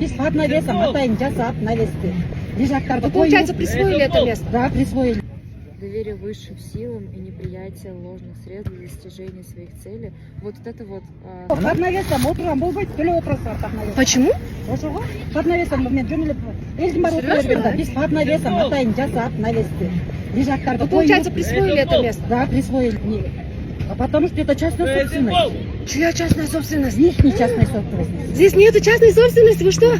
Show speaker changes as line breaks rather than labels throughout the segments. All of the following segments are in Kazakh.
Біз под навесом атайын жасап, навесті. Лежактарды қойып.
Получается, присвоили это место?
Да, присвоили.
Доверие высшим силам и неприятие ложных средств для достижения своих целей. Вот это вот...
Под навесом отырған болбайды, төле отырсыздар под навесом.
Почему?
Ошоға под навесом мен жөнелеп элдин бар отыра берді. Біз под навесом атайын жасап, навесті. Лежактарды қойып.
Получается, присвоили это место?
Да, присвоили. А потому что это частная собственность.
Чья частная собственность?
Ихний частная собственность.
Здесь нету частной собственности, вы что?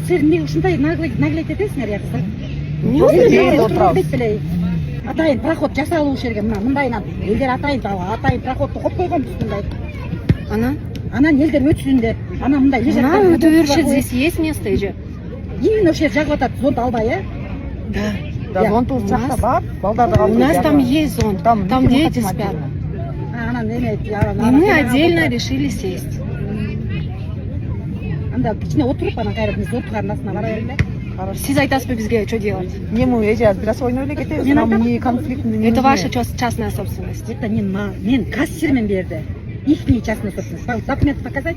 Сіз не ушундай наглеть етесіңдер, яқсыздар. Атайын проход жасалу жерге мындайынан елдер атайын проходты қойып қойған мындай. Анан елдер өтсүндер. Ана мындай
Она утверждает, здесь есть место уже.
Именно ошо жер жагып атат, зонт албай,
Да, зонт у нас бар.
У нас там есть зонт, там дети спят. И мы отдельно решили сесть.
Анда кичине отуруп анан кайра биз зонттун астына бара берели.
Сиз айтасызбы бизге что делать?
Не мы эже бирас ойноп эле кетебиз. Не конфликт.
Это ваша частная собственность.
Это не мен кассирмен берди. Ихний частный собственность. Документ показать?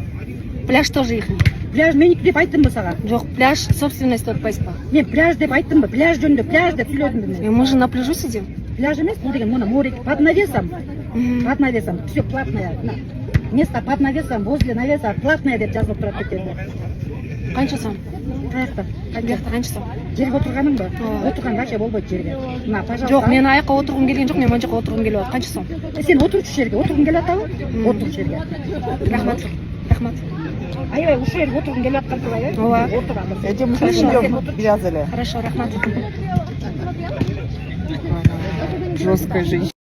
Пляж тоже их.
Пляж меники деп айттымбы сага?
Жок, пляж собственность отпайсызбы.
Мен пляж деп айттымбы? Пляж жөнүндө пляж деп сүйлөдүм мен.
Мы же на пляжу сидим.
Пляж эмес, бул деген мына море под навесом. Под навесом. Все платное. Место под навесом, возле навеса платное деп жазылып турат экен.
Канча сом?
Каякта?
Канча сом?
Жерге отурганыңбы? Отурган вообще болбойт жерге. Мына, пожалуйста.
Жок, мен аякка отургум келген жок, мен мына жака отургум келип атат. Канча сом?
Сен отурчу жерге, отургун келип атабы? Отур жерге.
Рахмат. Рахмат.
Аябай ушул жерге отургун келип аткансыз ай?
Ооба.
Отурабыз.
Эже мусулман бираз эле.
Хорошо, рахмат.
Жесткая женщина.